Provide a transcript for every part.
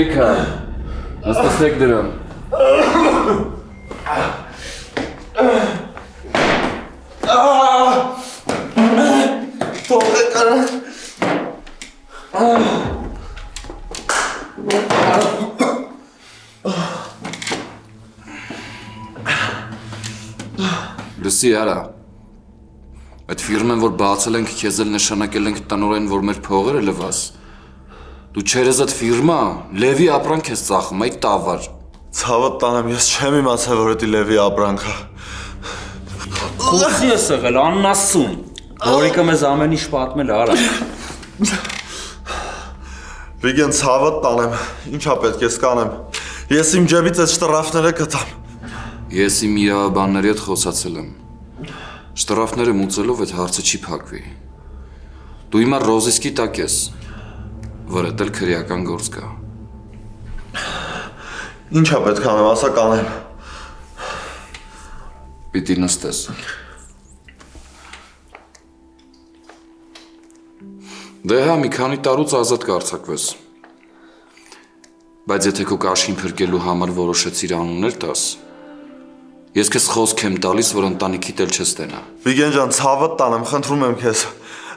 Երեքա, նստեցեք դրան։ Թողեք արա։ Լսի արա, այդ ֆիրմեն, որ բացել ենք, քեզ էլ նշանակել ենք տնօրեն, որ մեր փողերը լվաս։ Դու չերես այդ ֆիրմա, Լևի ապրանք ես ծախում, այդ տավար։ Ցավը տանեմ, ես չեմ իմացել, որ դա Լևի ապրանք է։ Խոսի ես եղել, աննասուն։ Որիկը մեզ ամեն ինչ պատմել է, արա։ Վիգեն, ցավը տանեմ, ինչա պետք ես կանեմ։ Ես իմ ջեբից այդ շտրաֆները կտամ։ Ես իմ իրավաբանների հետ խոսացել եմ։ Շտրաֆները մուծելով այդ հարցը չի փակվի։ Դու հիմա ռոզիսկի տակ ես, որ դա քրեական գործ կա։ Ինչա պետք անեմ, ասա կանեմ։ Պիտի նստես։ Դե հա, մի քանի տարուց ազատ կարձակվես։ Բայց եթե քո կաշին փրկելու համար որոշեցիր անուններ տաս, ես քեզ խոսք եմ տալիս, որ ընտանիքիդ էլ չես տենա։ Վիգեն ջան, ցավը տանեմ, խնդրում եմ քեզ։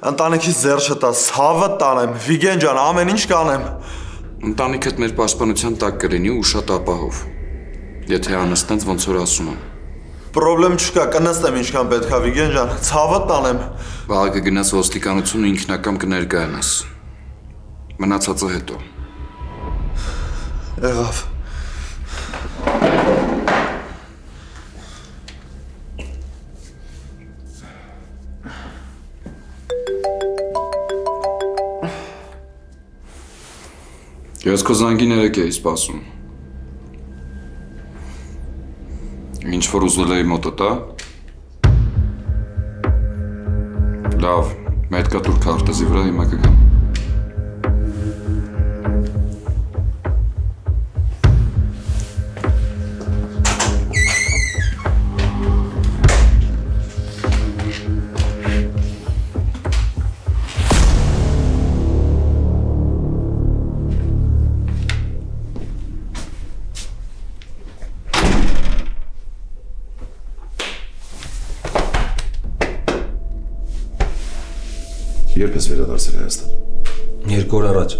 Ընտանիքից ձեռ չտաս, ցավը տանեմ, Վիգեն ջան, ամեն ինչ կանեմ։ Ընտանիքդ մեր պաշտպանության տակ կլինի ու շատ ապահով։ Եթե անստենց ոնց որ ասում եմ։ Պրոբլեմ չկա, կնստեմ ինչքան պետք է, Վիգեն ջան, ցավը տանեմ։ Վաղը կգնաս ոստիկանություն ու ինքնակամ կներկայանաս։ Մնացածը հետո։ Եղավ։ Ես քո զանգին երեկ էի սպասում։ Ինչ որ ուզել էի մոտդ, ա։ Լավ, մետքա տուր քարտեզի վրա հիմա կգամ։ Երբ ես վերադարձել Հայաստան։ 2 օր առաջ։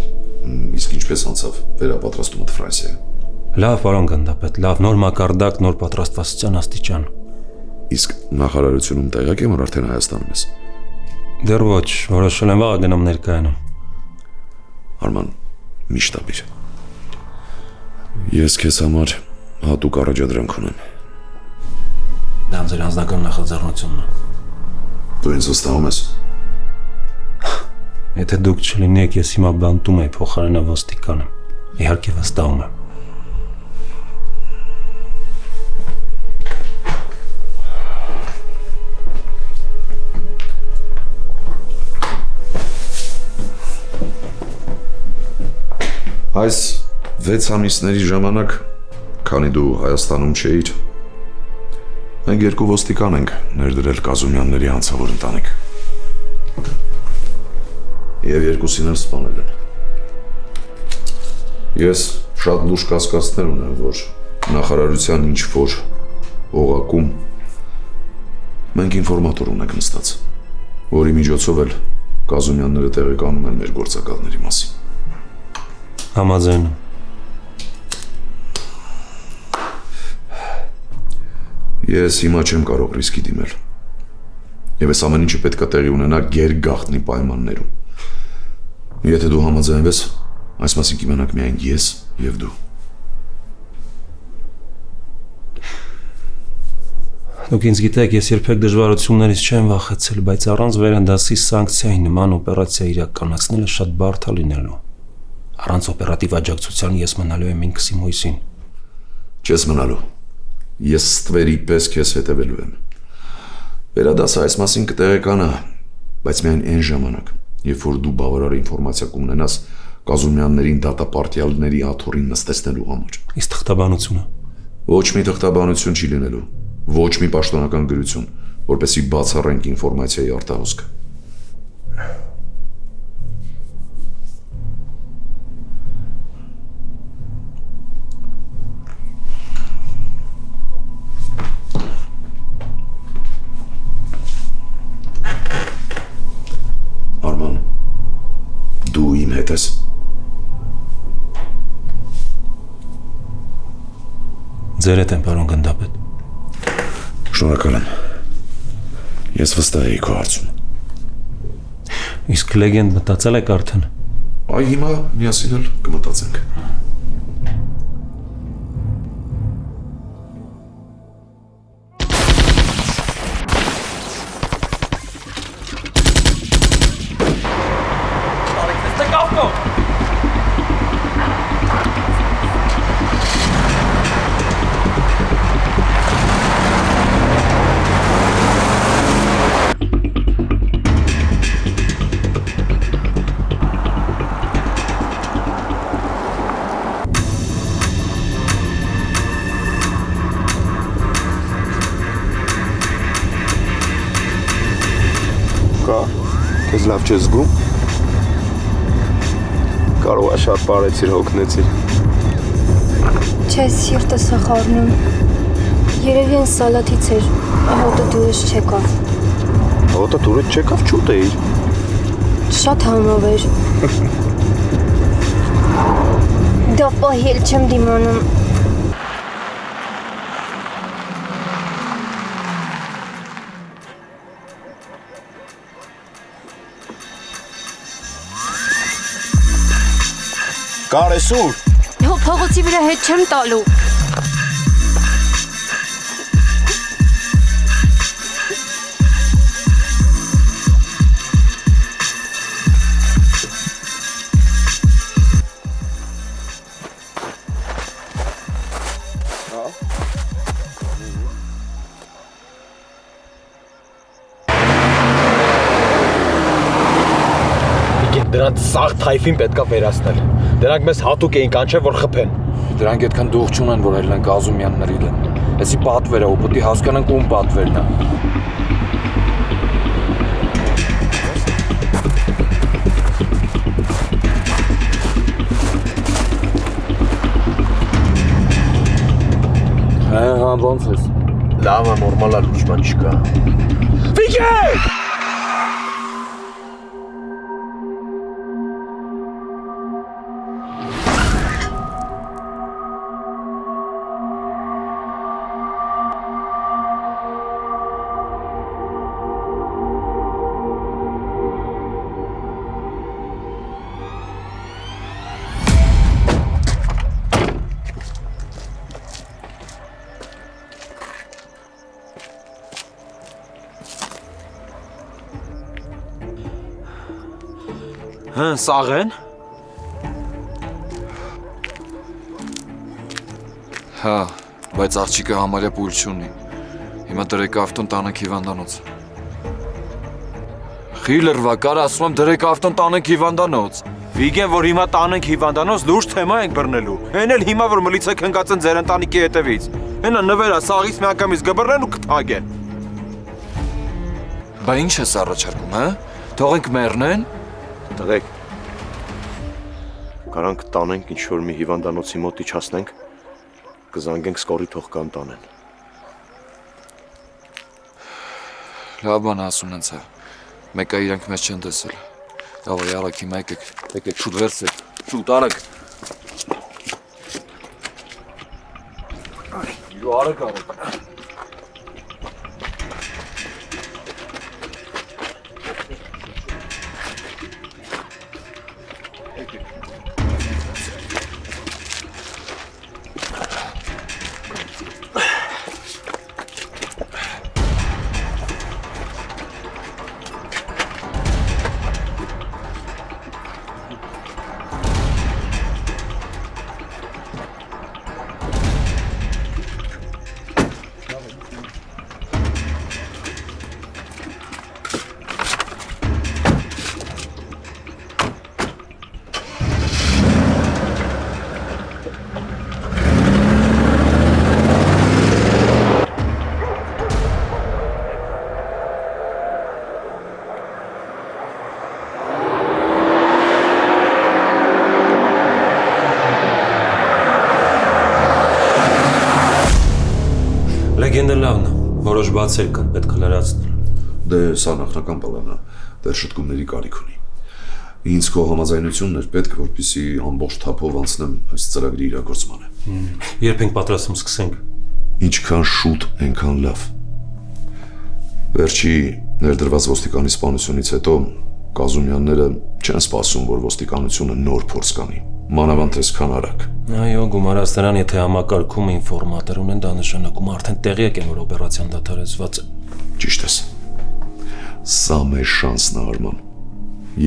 Իսկ ինչպես անցավ վերապատրաստումդ Ֆրանսիա։ Լավ, պարոն գնդապետ, լավ, նոր մակարդակ, նոր պատրաստվածության աստիճան։ Իսկ նախարարությունում տեղյակ եմ, որ արդեն Հայաստանում ես։ Դեռ ոչ, որոշել եմ վաղը գնամ ներկայանամ։ Արման, միշտ ապիր։ Ես քեզ համար հատուկ առաջադրանք ունեմ։ Դա ձեր անձնական նախաձեռնությունն է։ Դու ինձ վստահում ես։ Եթե դուք չլինեք, ես հիմա բանտում եի փոխարենը ոստիկանը։ Իհարկե վստահում եմ։ Այս 6 ամիսների ժամանակ, քանի դու Հայաստանում չէիր, մենք 2 ոստիկան ենք ներդրել Կազումյանների անձավոր ընտանիք։ Եվ երկուսին էլ սպանել են։ Ես շատ լուրջ կասկածներ ունեմ, որ նախարարության ինչ-որ օղակում մենք ինֆորմատոր ունենք նստած, որի միջոցով էլ Կազումյանները տեղեկանում են մեր գործակալների մասին։ Համաձայն եմ։ Ես հիմա չեմ կարող ռիսկի դիմել։ Եվ այս ամեն ինչը պետք է տեղի ունենա գերգաղտնի պայմաններում։ Եթե դու համաձայնվես, այս մասին կիմանանք միայն ես եւ դու։ Դուք ինձ գիտեք, ես երբեք դժվարություններից չեմ վախեցել, բայց առանց վերանդասի սանկցիայի նման օպերացիա իրականացնելը շատ բարդ է լինելու։ Առանց օպերատիվ աջակցության ես մնալու եմ ինքս իմ հույսին։ Չես մնալու։ Ես ստվերի պես քեզ հետևելու եմ։ Վերադասը այս մասին կտեղեկանա, բայց միայն այն ժամանակ, երբ որ դու բավարար ինֆորմացիա կունենաս Կազումյաններին դատապարտյալների աթոռին նստեցնելու համար։ Իսկ թղթաբանությունը։ Ոչ մի թղթաբանություն չի լինելու, ոչ մի պաշտոնական գրություն, որպեսզի բացառենք ինֆորմացիայի արտահոսքը։ ձեր հետ եմ, պարոն գնդապետ։ Շնորհակալ եմ։ Ես վստահ եի քո հարցում։ Իսկ լեգենդ մտածել եք արդեն։ Այ հիմա միասին էլ կմտածենք։ Քեզ լավ չես զգում։ Կարող է շատ բարեցիր հոգնեցիր։ Չէ, սիրտս է խառնում։ Երևի այն սալաթից էր, հոտը դուրս չեկավ։ Հոտը դուրս չեկավ, չուտ էիր։ Շատ համով էր։ Դա պահել չեմ դիմանում։ Կարեսուր։ Հո փողոցի վրա հետ չեմ տալու։ Դրանց սաղ թայֆին պետքա վերացնել։ Դրանք մեզ հատուկ էին կանչել, որ խփեն։ Դրանք այդքան դուղ չունեն, որ ելնենք Ազումյանների դեմ։ Էսի պատվերը ու պետք է հասկանանք ում պատվերն է։ Հա, ոնց ես։ Լավ է, նորմալ է, լուրջ բան չկա։ Վիգեն! Հա, սաղ են։ Հա, բայց աղջիկը համարյա պույլ չունի։ Հիմա դրեք ավտոն տանեք հիվանդանոց։ Խիլրվա, կար ասում եմ դրեք ավտոն տանեք հիվանդանոց։ Վիգեն, որ հիմա տանենք հիվանդանոց, լուրջ թեմա ենք բռնելու։ Հեն էլ հիմա որ մլիցեք հնգած են ձեր ընտանիքի հետևից։ Հենա նվերա սաղից միանգամից գբռնեն ու կթագեն։ Բա ինչ ես առաջարկում, հա? Թողենք մեռնեն։ Տղեկ, կարանք տանենք ինչ-որ մի հիվանդանոցի մոտ իջացնենք, կզանգենք սկորի թող կան տանեն։ Լավ բան ասում ենք հա։ Մեկը իրանք մեզ չեն տեսել։ Դավայ արագ հիմա եկեք շուտ վերցեք։ Շուտ արագ։ Այո, արագ։ Լեգենդը լավն է, որոշ բացեր կան, պետք է լրացնել։ Դե սա նախնական պլանն է, դեռ շտկումների կարիք ունի։ Ինձ քո համաձայնությունն էր պետք, որպեսզի ամբողջ թափով անցնեմ այս ծրագրի իրագործմանը։ Երբ ենք պատրաստում սկսենք։ Ինչքան շուտ, այնքան լավ։ Վերջի ներդրված ոստիկանի սպանությունից հետո Կազումյանները չեն սպասում, որ ոստիկանությունը նոր փորձ կանի։ Մանավանդ այսքան արագ։ Այո, գումարած նրան, եթե համակարգում ինֆորմատոր ունեն, դա նշանակում է արդեն տեղյակ են, որ օպերացիան դադարեցված է։ Ճիշտ ես։ Սա մեր շանսն է, Արման։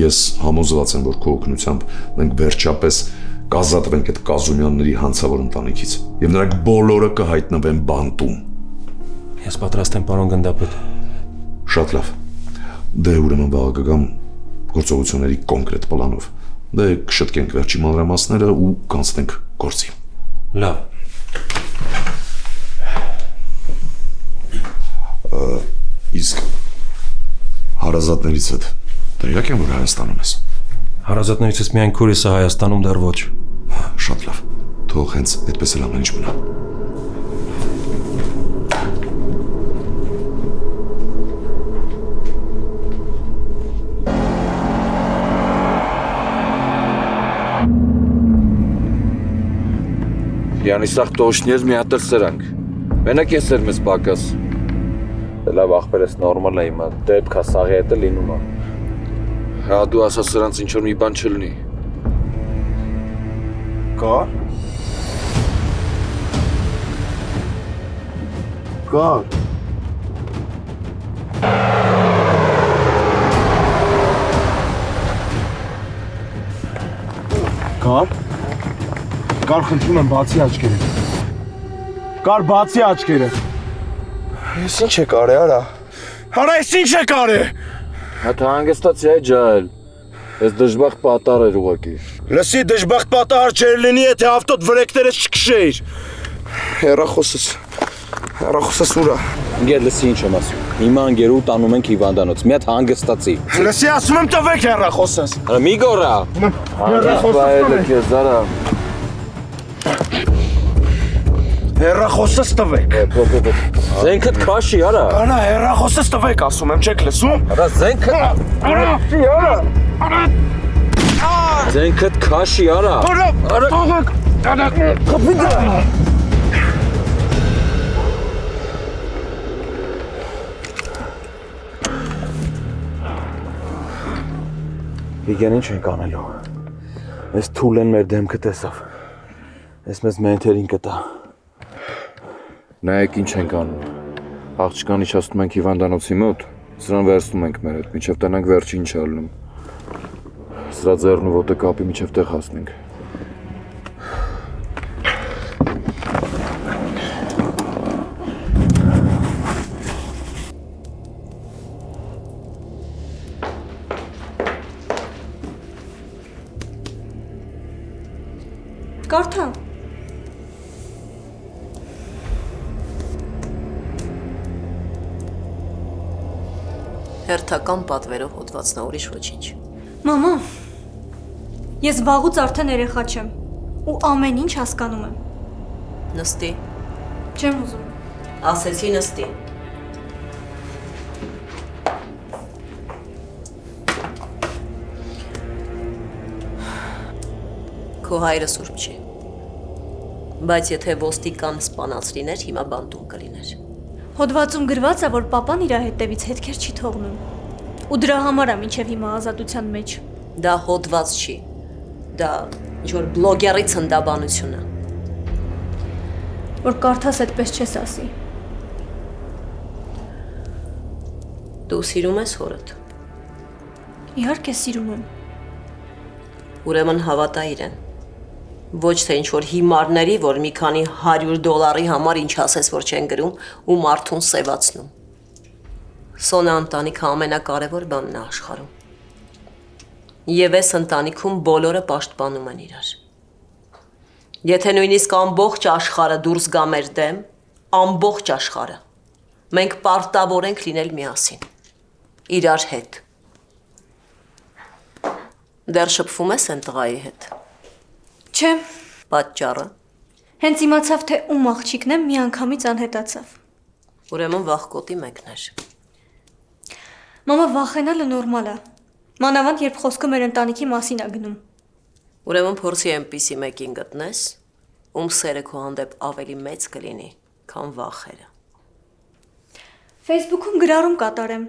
Ես համոզված եմ, որ քո օգնությամբ մենք վերջապես կազատվենք այդ Կազումյանների հանցավոր ընտանիքից, եւ նրանք բոլորը կհայտնվեն բանտում։ Ես պատրաստ եմ, պարոն գնդապետ։ Շատ լավ։ Դե ուրեմն վաղը կգամ գործողությունների կոնկրետ պլանով։ Դե կշտկենք վերջի մանրամասները ու կանցնենք գործի։ Լավ։ Իսկ հարազատներից հետ տեղյակ եմ, որ Հայաստանում ես։ Հարազատներիցս միայն քուրիսը Հայաստանում դեռ ոչ։ Շատ լավ։ Թող հենց այդպես էլ ամեն ինչ մնա։ Յանիսախ տոշներ մի հատ էլ սրանք։ Մենակ ես էր մեզ պակաս։ Դե լավ ախպերս նորմալ է հիմա, դեպքա սաղի հետ է լինում է։ Հա դու ասա սրանց ինչ որ մի բան չլինի։ Կար։ Կար։ Կար։ Կար, խնդրում եմ, բացի աչքերը։ Կար, բացի աչքերը։ Ես ինչ եք արի, արա։ Արա, ես ինչ եք արի։ Հա հանգստացի այ ջահել։ Ես դժբախտ պատար էր ուղակի։ Լսի, դժբախտ պատահար չէր լինի, եթե ավտոտ վրեկտերս չքշեիր։ Հեռախոսս ուրա։ Ինգեր լսի ինչ եմ ասում։ Հիմա անգերու տանում ենք հիվանդանոց։ Մի հատ հանգստացի։ Լսի, ասում եմ տվեք հեռախոսս։ Հələ մի գորա։ Հանգստայել ես զարա։ Հեռախոսս տվեք։ Զենքդ քաշի, արա։ Արա, հեռախոսս տվեք, ասում եմ, չեք լսում։ Արա զենքդ։ Զենքդ քաշի, արա։ Իգեն ինչ ենք անելու։ Այս թուլեն մեր դեմքը տեսավ։ Այս մեզ մենթերին կտա։ Նայեք ինչ ենք անում։ Աղջկան իջացնում ենք հիվանդանոցի մոտ, սրան վերցնում ենք մեր հետ, մինչև տնանք վերջին չալնում։ Սրա ձեռն ու ոտը կապի մինչև տեղ հասնենք։ Կարթա։ Հերթական պատվերով հոդվածնա ուրիշ ոչինչ։ Մամա, ես վաղուց արդեն երեխա չեմ ու ամեն ինչ հասկանում եմ։ Նստի։ Չեմ ուզում։ Ասեցի նստի։ Քո հայրը սուրբ չի։ Բայց եթե ոստիկան սպանած լիներ, հիմա բանտում կլիներ։ Հոդվածում գրված է, որ papan իր հետևից հետքեր չի թողնում։ Ու դրա համար է մինչև հիմա ազատության մեջ։ Դա հոդված չի։ Դա ինչ-որ բլոգերի ցնդաբանություն է։ Որ կարդաս այդպես չես ասի։ Դու սիրում ես հորդ։ Իհարկե սիրում եմ։ Ուրեմն հավատա իրեն։ Ոչ թե ինչ-որ հիմարների, որ մի քանի $100 համար ինչ ասես, որ չեն գրում ու մարդուն սևացնում։ Սոնա ընտանիքը ամենակարևոր բանն է աշխարհում։ Եվ այս ընտանիքում բոլորը պաշտպանում են իրար։ Եթե նույնիսկ ամբողջ աշխարհը դուրս գա մեր դեմ, ամբողջ աշխարհը, մենք պարտավոր ենք լինել միասին, իրար հետ։ Դեռ շփվում ես են տղայի հետ։ Չէ։ Պատճառը։ Հենց իմացավ, թե ում աղջիկն եմ, միանգամից անհետացավ։ Ուրեմն վախկոտի մեկներ։ Մամա, վախենալը նորմալ է։ Մանավանդ երբ խոսքը մեր ընտանիքի մասին է գնում։ Ուրեմն փորձի այնպիսի մեկին գտնես, ում սերը քո հանդեպ ավելի մեծ կլինի, քան վախերը։ Facebook-ում գրառում կատարեմ։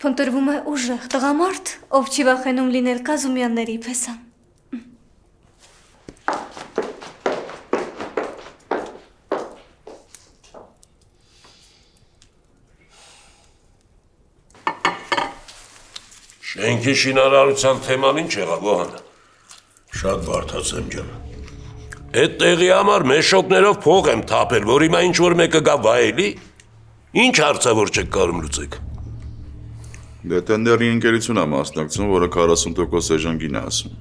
Փնտրվում է ուժեղ տղամարդ, ով չի վախենում լինել Կազումյանների պես։ Շենքի շինարարության թեման ինչ եղավ, Վահան։ Շատ բարդացեմ ջան։ Այդ տեղի համար մեշոկներով փող եմ թափել, որ հիմա ինչ-որ մեկը գա վայելի։ Ինչ հարցա որ չեք կարում լուծեք։ Դե տենդերի ընկերություն է մասնակցում, որը 40% էժան գին է ասում։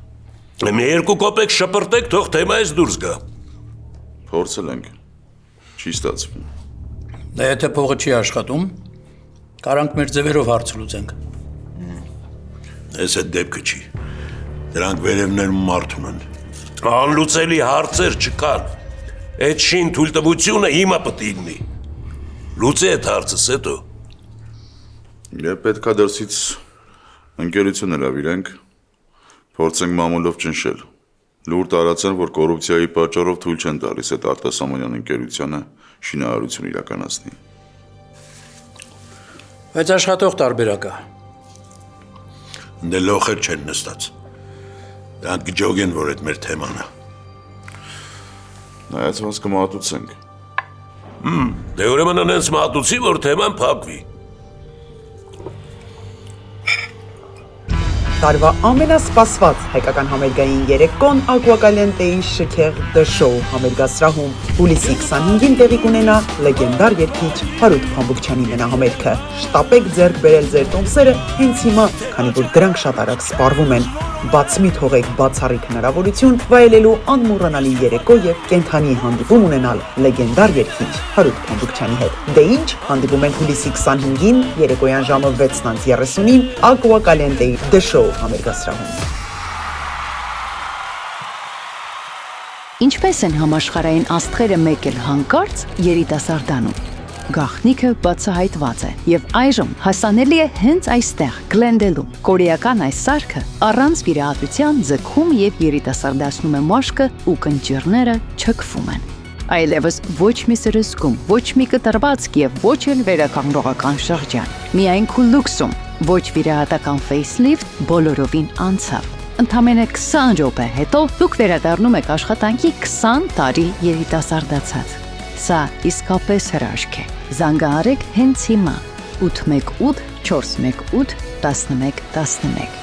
Մի երկու կոպեկ շպրտեք, թող թեմայից դուրս գա։ Փորձել ենք։ Չի ստացվում։ Դե եթե փողը չի աշխատում, կարանք մեր ձևերով հարց լուծենք։ Այս այդ դեպքը չի։ Դրանք վերևներում մարդ ունեն։ Անլուծելի հարցեր չկան։ Այդ շին թույլտվությունը հիմա պետք է լինի։ Լուծի այդ հարցը, հետո։ Եվ պետքա դրսից ընկերություն հրավիրենք, փորձենք մամուլով ճնշել։ Լուր տարածեն, որ կոռուպցիայի պատճառով թույլ չեն տալիս այդ արտասահմանյան ընկերությանը շինարարություն իրականացնի։ Բայց աշխատող տարբերակ է։ Դե լոխեր չեն նստած։ Դրանք գջոգեն, որ այդ մեր թեման է։ Նայած ոնց կմատուցենք։ Դե ուրեմն անենց մատուցի, որ թեման փակվի։ Տարվա ամենասպասված հայկական համերգային երեկոն Ակուակալենտեի շքեղ դշոու համերգասրահում հուլիսի 25-ին տեղի կունենա լեգենդար երգիչ Հարութ Փամբուկչյանի մենահամերգը։ Շտապեք ձեռք բերել ձեր տոմսերը հենց հիմա, քանի որ դրանք շատ արագ սպառվում են։ Բաց մի թողեք բացառիկ հնարավորություն վայելելու անմոռանալի երեկո եւ կենթանի հանդիպում ունենալ լեգենդար երգիչ Հարութ Փամբուկչյանի հետ։ Դե ինչ, հանդիպում ենք հուլիսի 25-ին երեկոյան ժամը 6:30-ին Ակուակալենտեի դշոու համերգասրահում։ Ինչպես են համաշխարհային աստղերը մեկ էլ հանկարծ երիտասարդանում։ Գաղտնիքը բացահայտված է եւ այժմ հասանելի է հենց այստեղ, Գլենդելում։ Կորեական այս սարքը առանց վիրահատության ձգում եւ երիտասարդացնում է մաշկը ու կնճիռները չքվում են։ Այլևս ոչ մի սրսկում, ոչ մի կտրվածք եւ ոչ էլ վերականգնողական շրջան։ Միայն քուլուքսում, ոչ վիրահատական facelift բոլորովին անցավ։ Ընդամենը 20 րոպե հետո դուք վերադառնում եք աշխատանքի 20 տարի երիտասարդացած։ Սա իսկապես հրաշք է։ Զանգահարեք հենց հիմա 818 418 1111։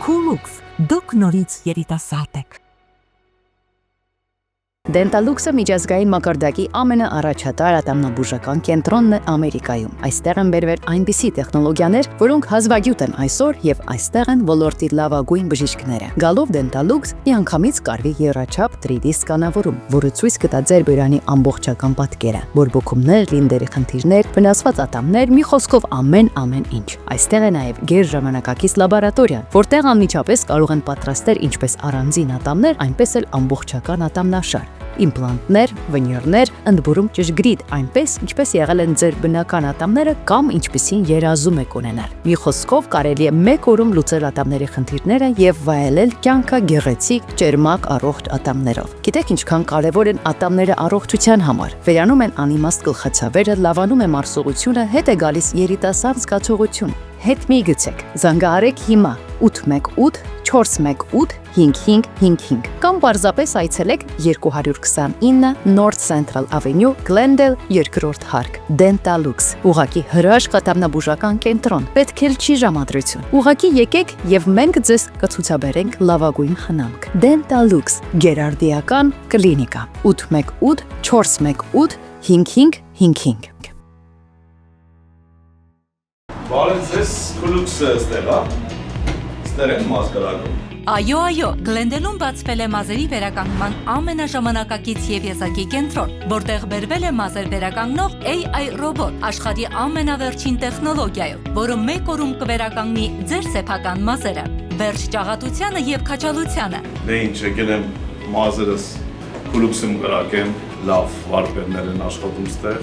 Քուլուքս, դուք նորից երիտասարդ եք։ Դենտալուքսը միջազգային մակարդակի ամենաառաջատար ատամնաբուժական կենտրոնն է Ամերիկայում։ Այստեղ են բերվել այնպիսի տեխնոլոգիաներ, որոնք հազվագյուտ են այսօր եւ այստեղ են ոլորտի լավագույն բժիշկները։ Գալով Դենտալուքս միանգամից կարվի եռաչափ 3D սկանավորում, որը ցույց կտա ձեր բերանի ամբողջական պատկերը, բորբոքումներ, լինդերի խնդիրներ, վնասված ատամներ, մի խոսքով ամեն ինչ։ Այստեղ է նաեւ գերժամանակակից լաբորատորիան, որտեղ անմիջապես կարող են պատրաստել ինչպես առանձին ատամներ, այնպես էլ ամբողջական ատամնաշար։ Իմպլանտներ, վինիրներ, ընդբուրում ճշգրիտ, այնպես ինչպես եղել են ձեր բնական ատամները կամ ինչպիսին երազում եք ունենալ։ Մի խոսքով կարելի է մեկ օրում լուծել ատամների խնդիրները եւ վայելել կյանքը գեղեցիկ, ճերմակ, առողջ ատամներով։ Գիտեք ինչքան կարեւոր են ատամները առողջության համար։ Վերանում են անիմաստ գլխացավերը, լավանում է մարսողությունը, հետ է գալիս երիտասարդ զգացողություն։ Հետ մի գցեք, զանգահարեք հիմա 818 418 5555 կամ պարզապես այցելեք 229 North Central Avenue, Glendale, 2-րդ հարկ, Dentalux, ուղղակի հրաշք ատամնաբուժական կենտրոն, պետք էլ չի ժամադրություն։ Ուղղակի եկեք եւ մենք ձեզ կցուցաբերենք լավագույն խնամք։ Dentalux, գերարդիական կլինիկա, 818 418 5555։ Բարև ձեզ, Քուլուքսը ստեղ, հա։ Ստեղ են մազկարակում։ Այո, Գլենդելում բացվել է մազերի վերականգնման ամենաժամանակակից եւ եզակի կենտրոն, որտեղ բերվել է մազեր վերականգնող AI ռոբոտ, աշխարհի ամենավերջին տեխնոլոգիայով, որը մեկ օրում կվերականգնի ձեր սեփական մազերը, վերջ ճաղատությանը եւ քաչալությանը։ Դե ինչ, եկել եմ մազերս Քուլուքսում կրակեմ, լավ վարպետներ են աշխատում ստեղ,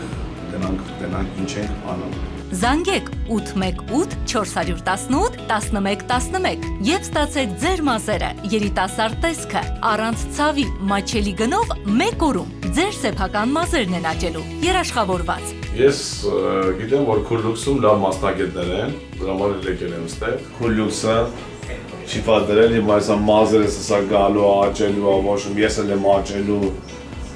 դենանք ինչ ենք անում։ Զանգեք 818 418 1111 եւ ստացեք ձեր մազերը երիտասարդ տեսքը առանց ցավի մաչելի գնով 1 օրում ձեր սեփական մազերն են աճելու երաշխավորված։ Ես գիտեմ, որ Քուլյուքսում լավ մասնագետներ են, դրա համար էլ եկել եմ ստեղ։ Քուլյուքսը չի պատերել, իմ այս մազերս սա գալու, աճելու, ոչմ ես էլ եմ աճելու,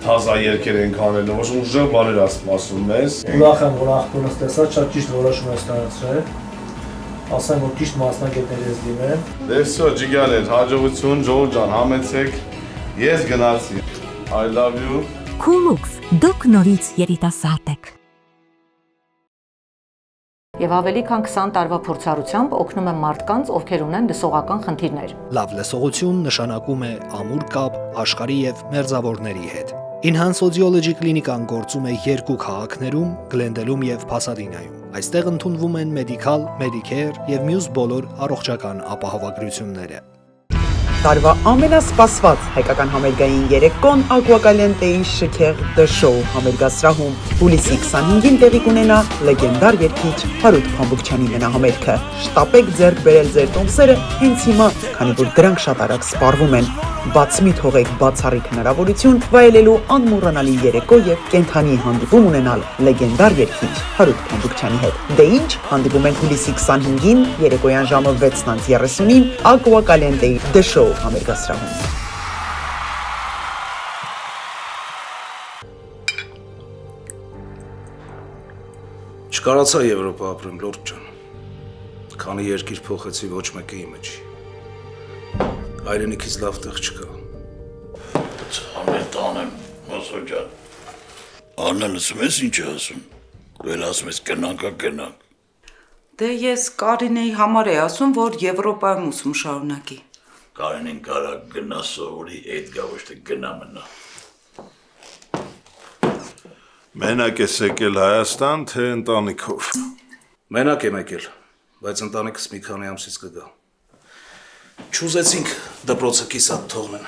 թազա երկեր ենք անելու, ոչմ ուժեղ բաներ ասում մեզ։ Ուրախ եմ, որ աղբորս տեսա, շատ ճիշտ որոշում ես կայացրել։ Ասեմ, որ ճիշտ մասնագետներ ես դիմել։ Դե всё, ջիգարներ, հաջողություն, Ջոն ջան, համեցեք։ Ես գնացի։ I love you։ Քուլուքս, դուք նորից երիտասարդ եք։ Եվ ավելի քան 20 տարվա փորձառությամբ օգնում եմ մարդկանց, ովքեր ունեն լսողական խնդիրներ։ Լավ լսողություն նշանակում է ամուր կապ աշխարհի եւ մերձավորների հետ։ Enhance Audiology կլինիկան գործում է 2 քաղաքներում՝ Գլենդելում եւ Փասադինայում։ Այստեղ ընդունվում են Medical, Medicare եւ մյուս բոլոր առողջական ապահովագրությունները։ Տարվա ամենասպասված հայկական համերգային երեկոն Ակուակալենտեի շքեղ The Show համերգասրահում հուլիսի 25-ին տեղի կունենա լեգենդար երգիչ Հարութ Փամբուկչյանի մենահամերգը։ Շտապեք ձեռք բերել ձեր տոմսերը հենց հիմա, քանի որ դրանք շատ արագ սպառվում են։ Բաց մի թողեք բացառիկ հնարավորություն վայելելու անմոռանալի երեկո եւ կենթանի հանդիպում ունենալ լեգենդար երգիչ Հարութ Փամբուկչյանի հետ։ Դե ինչ, հանդիպում ենք հուլիսի 25-ին երեկոյան ժամը 6:30-ին Ակուակալենտեի The Show համերգասրահում։ Չկարացա Եվրոպա ապրեմ, լորդ ջան։ Քանի երկիր փոխեցի, ոչ մեկը իմը չի։ Այրենիքից լավ տեղ չկա։ Ամեն տանեմ, Մոսո ջան։ Աննա լսում ես ինչ է ասում։ Դու էլ ասում ես գնանք։ Դե ես Կարինեի համար էի ասում, որ Եվրոպայում ուսում շարունակի։ Կարինեն կարա գնա սովորի, այդ գա ոչ թե գնա մնա։ Մենակ ես եկել Հայաստան, թե ընտանիքով։ Մենակ եմ եկել, բայց ընտանիքս մի քանի ամսից կգա։ Չուզեցինք դպրոցը կիսատ թողնեն։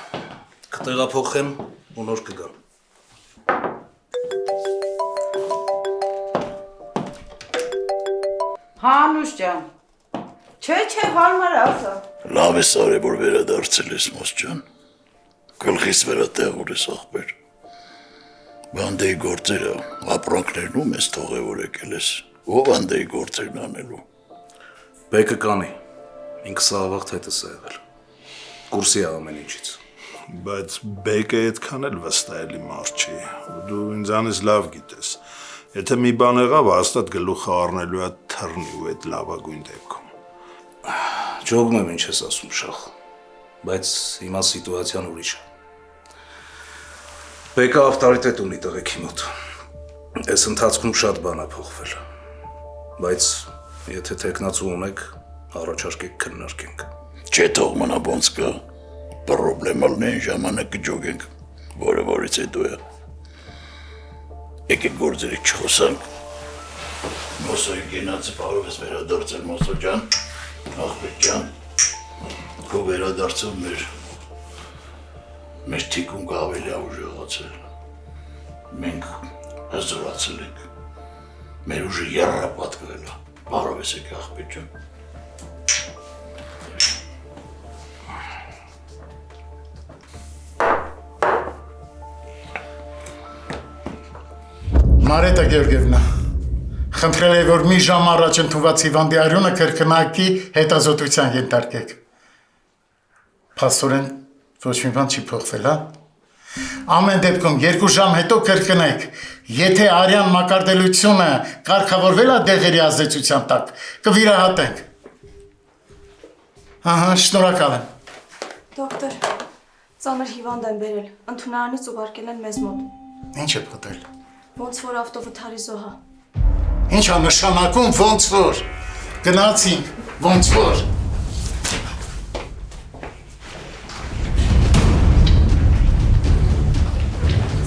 Կտեղափոխեմ ու նոր կգամ։ Հանուշ ջան։ Չէ, հարմար ասա։ Լավ ես արել, որ վերադարձել ես, Մոս ջան։ Գլխիս վրա տեղուր ես ախպեր։ Բանդեի գործերը, ապրանքներն ու մեզ թողե որ եկել ես։ Ով անդեի գործերն անելու։ Բեկը կանի, ինքս ավաղ հետս է եղել։ Կուրսի է ամեն ինչից։ Բայց բեկը այդքան էլ վստահելի մարդ չի, դու ինձանից լավ գիտես։ Եթե մի բան եղավ, հաստատ գլուխը առնելու է թռնի ու այդ լավագույն դեպքում։ Ջոգում եմ ինչ ես ասում, Շախ, բայց հիմա սիտուացիան ուրիշ է։ Բեկը ավտորիտետ ունի տղեկի մոտ։ Այս ընթացքում շատ բան է փոխվել։ Բայց եթե տեխնացու ունեք, առաջարկեք քննարկենք։ Չէ թող մնա ոնց կա, պրոբլեմալն են ժամանակ կջոգենք, որը որից հետո է։ Եկեք գործերի չխոսանք։ Մոսոյի գենացը պարով ես վերադարձել, Մոսո ջան, աղբետ ջան, քո վերադարձով մեր թիկունքը ավելի ուժեղացել։ Մենք հզորացել ենք, մեր ուժը եռապատկվել է, պարով ես եկի աղբետ ջան։ Մարետա Գեորգիևնա, խնդրել է, որ մի ժամ առաջ ընդունված հիվանդի արյունը կրկնակի հետազոտության ենթարկեք։ Փաստորեն ոչ մի բան չի փոխվել, հա։ Ամեն դեպքում 2 ժամ հետո կրկնեք, եթե արյան մակարդելությունը կարգավորվել է դեղերի ազդեցության տակ, կվիրահատենք։ Ահա, շնորհակալ եմ։ Դոկտոր, ծանր հիվանդ են բերել, ընդունարանից ուղարկել են մեզ մոտ։ Ինչ է պատել։ Ոնց որ ավտովթարի զոհա։ Ինչ է նշանակում ոնց որ։ Գնացինք, ոնց որ։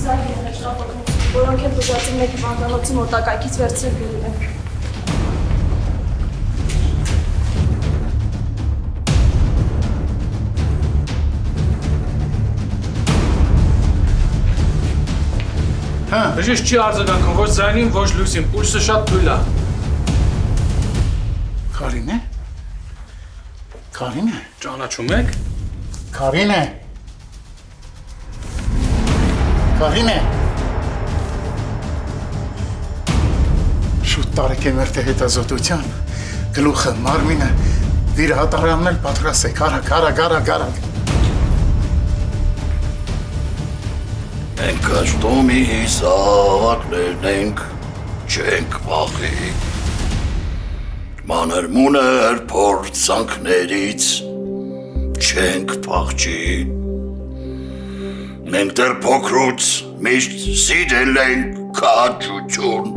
Զանգ են շրապակում, որոնք են բուժացին մեկ հիվանդանոցի մոտակայքից վերցրել գիրին են։ Բժիշկ չի արձագանքում ոչ ձայնին, ոչ լույսին, պուլսը շատ թույլ է։ Կարինե։ Կարինե։ Ճանաչում եք։ Կարինե։ Կարինե։ Շուտ տարեք է մեր թե հետազոտության, գլուխը, մարմինը, վիրահատարանն էլ պատրաստ եք, արագ։ Մենք աշտոմի սավակներն ենք, չենք վախի, մանր-մունր փորձանքներից չենք փախչի, մենք դեռ փոքրուց միշտ սիրել ենք քաջություն,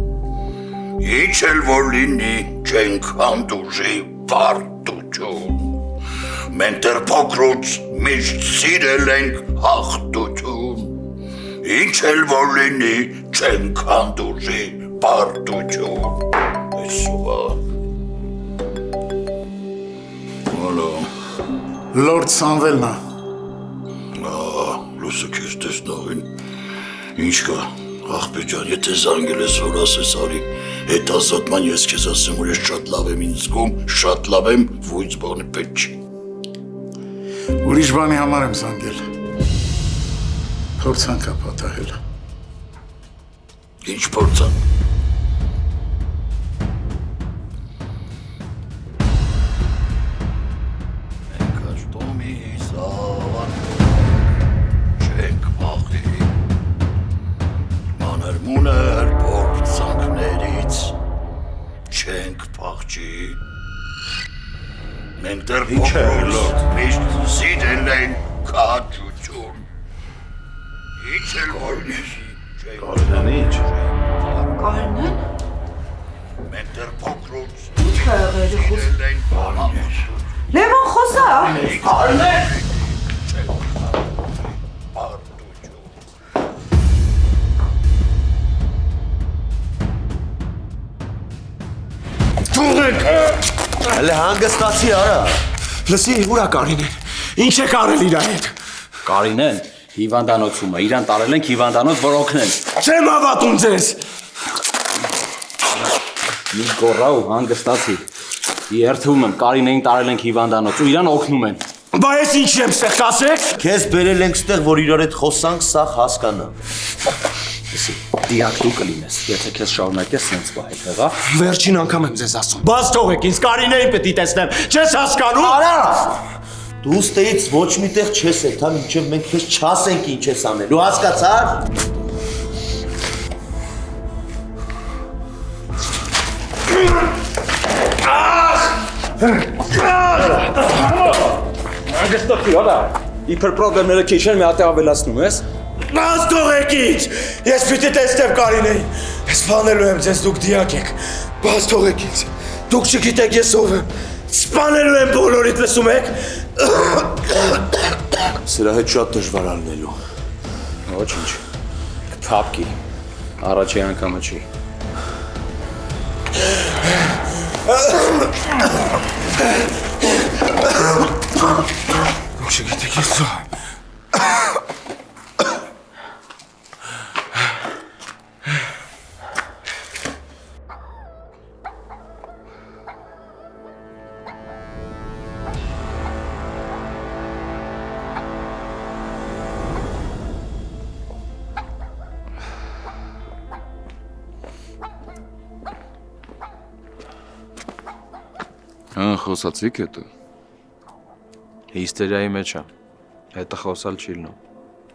ինչ էլ որ լինի չենք հանդուրժի բարդություն, մենք դեռ փոքրուց միշտ սիրել ենք հաղթություն, ինչ էլ որ լինի չենք հանդուրժի բարդություն, այսուվա։ Ալո։ Լորդ Սամվելնա։ Լուսը քեզ տեսնողին, ինչ կա, աղբեր ջան, եթե զանգել ես, որ ասես արի, հետազոտման ես քեզ ասեմ, որ ես շատ լավ եմ ինձ զգում, շատ լավ եմ, ոյց բանի պետք չի։ Ուրիշ բանի համար եմ զանգել։ Փորձանք է պատահել։ Ինչ փորձանք։ Մենք աշտոմի սավանք չենք վախի, մանր-մունր փորձանքներից չենք փախչի, մենք դեռ փոքրուց միշտ սիրել ենք քաջություն, ինչ էլ որ Կարինեն ինչ։ Կարինեն։ Մենք դեռ փոքրուց Ինչ է եղել խոս։ Լևոն խոսա։ Կարինեն։ Թողեք։ Հələ հանգստացի արա։ Լսի, ուր է Կարինեն։ Ինչ եք արել իր հետ։ Կարինեն հիվանդանոցում է, իրան տարել ենք հիվանդանոց, որ օգնեն։ Չեմ հավատում ձեզ։ Մի գոռա ու հանգստացի։ Երթում եմ, Կարինեին տարել ենք հիվանդանոց ու իրան օգնում են։ Բա ես ինչ եմ ստեղ կասեք։ Քեզ բերել ենք ստեղ, որ իրար հետ խոսանք, սաղ հասկանա։ Դիակ դու կլինես, եթե քեզ շարունակես սենց վահել, հեղա։ Վերջին անգամ եմ ձեզ ասում։ Բաց թողեք, ինձ Կարինեին պետք է տեսնեմ։ Չես հասկանում։ Արա։ Դու ստեից ոչ մի տեղ չես երթա, մինչև մենք քեզ չասենք ինչ ես անելու, հասկացար։ Հանգստացի, արա։ Իբր պրոբլեմները քիչ են, մի հատ ավելացնում ես։ Բաց թողեք ինձ։ Ես պիտի տեսնեմ Կարինեին։ Ես սպանելու եմ ձեզ, դուք դիակ եք։ Բաց թողեք ինձ։ Դուք չգիտեք ես ով եմ։ Սպանելու եմ բոլորիդ, լսում եք։ Սրա հետ շատ դժվար ալնելու։ Ոչինչ։ Կփապկի։ Առաջի անգամը չի։ Դուք չգիտեք ես ով եմ։ Խոսացիք հետը։ Հիստերիայի մեջ է։ Հետը խոսալ չի լինում։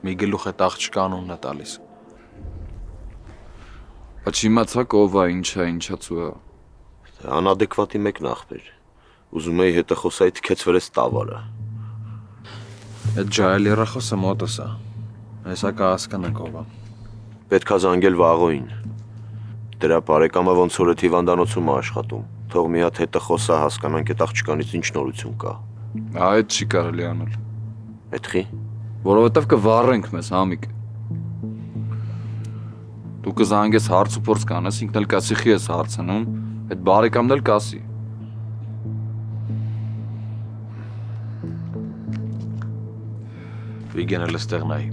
Մի գլուխ այդ աղջկա անունն է տալիս։ Բայց իմացաք ով է, ինչացու է։ Անադեկվատի մեկն ախպեր։ Ուզում էի հետը խոսայի թքեցվերես տավարը։ Այդ ջայել երախոսը մոտս է։ Հեսա կհասկանանք ով է։ Պետքա զանգել Վաղոյին։ Դրա բարեկամը ոնց որ այդ հիվանդանոցում է աշխատում։ Թող մի հատ հետը խոսա հասկանանք այդ աղջկանից ինչ նորություն կա։ Այդ չի կարելի անել։ Պետքի։ Որովհետև կվառենք մեզ, Համիկ։ Դու կզանգես հարց ու փորձ կանես, ինքն էլ կասի խի ես հարցնում, այդ բարեկամն էլ կասի։ Վիգեն էլ ստեղ նայի։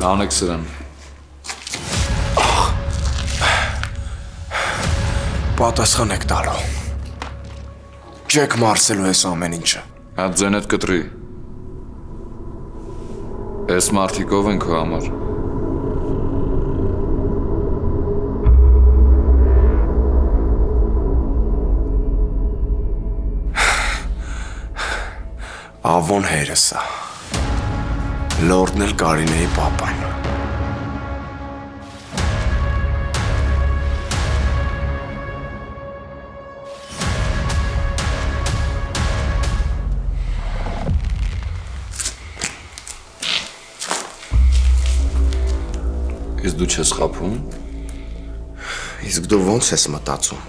Անեք սրան։ Պատասխան եք տալու։ Չեք մարսելու ես ամեն ինչը։ Հատ ձենդ կտրի։ Ես մարդիկով են քո համար։ Ավոն հերս է։ Լորդն էլ Կարինեի պապան։ Իսկ դու չես խաբում։ Իսկ դու ո՞նց ես մտածում։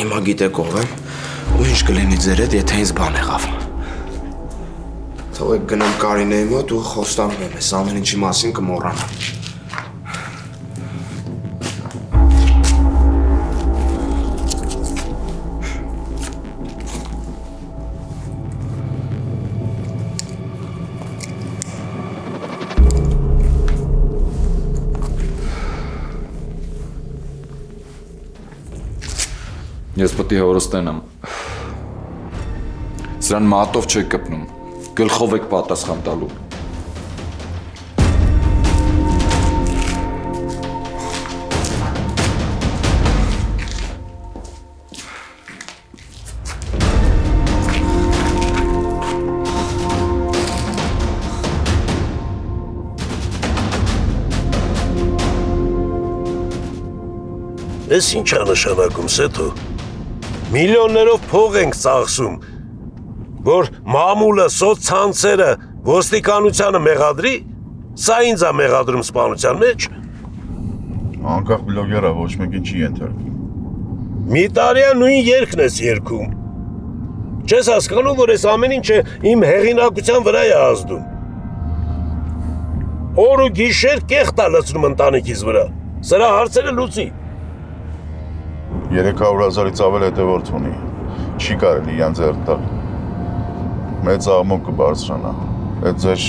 Հիմա գիտեք ով եմ ու ինչ կլինի ձեր հետ, եթե ինձ բան եղավ։ Թողեք գնամ Կարինեի մոտ ու խոստանում եմ, ես ամեն ինչի մասին կմոռանամ։ Ես պետք է հորստենամ։ Սրան մատով չեք կպնում, գլխով եք պատասխան տալու։ Ես ինչ է նշանակում, Սեթո։ Միլիոններով փող ենք ծախսում, որ մամուլը, սոցցանցերը, ոստիկանությանը մեղադրի, սա ինձ է մեղադրում սպանության մեջ։ Անկախ բլոգերը ոչ մեկին չի ենթարկվում։ Մի տարիա նույն երգն ես երգում։ Չես հասկանում, որ այս ամեն ինչը իմ հեղինակության վրա է ազդում։ Օր ու գիշեր կեղտ է լցնում ընտանիքիս վրա։ Սրա հարցերը լուծի։ 300,000-ից ավել հետևորդ ունի, չի կարելի իրան ձեռք տալ։ Մեծ աղմուկ կբարձրանա, այդ ձեր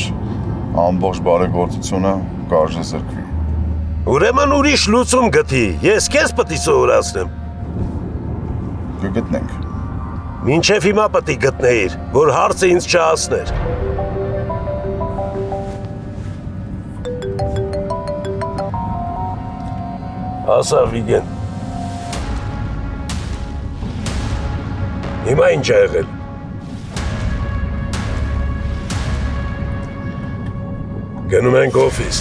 ամբողջ բարեգործությունը կարժե զրկվի։ Ուրեմն ուրիշ լուծում գտի, ես քեզ պետք է սովորացնեմ։ Կգտնենք։ Մինչև հիմա պետք է գտնեիր, որ հարցը ինձ չհասներ։ Ասա Վիգեն։ Հիմա ինչ է եղել։ Գնում ենք օֆիս։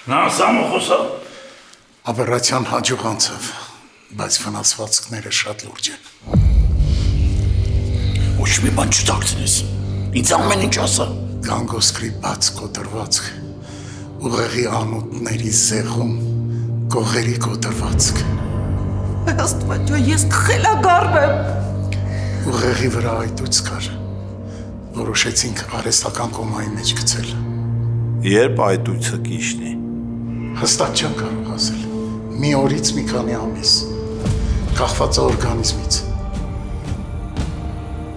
Նա Սամոխոսը օպերացիան հաջող անցավ, բայց վնասվածքները շատ լուրջ են։ Ոչ մի բան չդարձնես։ Ինձ ամեն ինչ ասա։ Գանգոսկրի բաց կոտրվածք, ուղեղի անոթների զեղում, կողերի կոտրվածք։ Աստված ջան, ես խելագարբ եմ։ Ուղեղի վրա այտուց կար։ Որոշեցինք արհեստական կոմայի մեջ գցել։ Երբ այտույցը կիշնի։ Հստակ չեմ կարող ասել։ Մի օրից մի քանի ամիս։ Կախված է օրգանիզմից։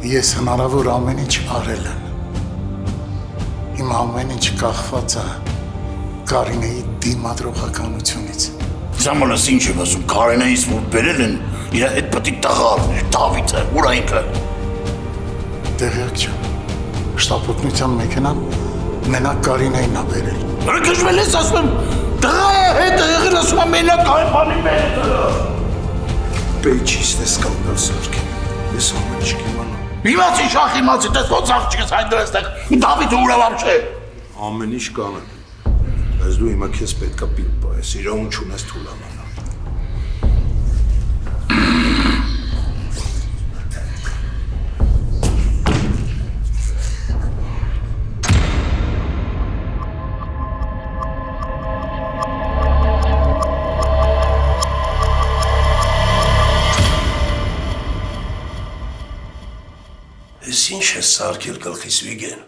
Ես հնարավոր ամեն ինչ արել եմ։ Իմ ամեն ինչ կախված է Կարինեի դիմադրողականությունից։ Զամոնս ինչ եմ ասում, Կարինեից որ բերել են, իր այդ պտիկ տղա, Դավիթը, ուր այնքը։ Տեղյակ չեմ։ Շտապօգնության մեքենան մենակ Կարինեին է բերել։ Որը քշվել ես ասում, տղա է հետը եղել ասում է մենակ այն բանի մեջ։ Պեյջից ես կամբել սարքել, ես ամեն ինչ կիմանամ։ Իմացի շախ իմացի, տես ոնց աղջիկս այն դրստեղ, Դավիթը ուր է վամշե։ Ամեն ինչ կանեմ, բայց դու հիմա քեզ պետքա պիտ պայես, իրավունք չունես թուլանալ։ Ես ինչ ես սարքել գլխիս Վիգեն։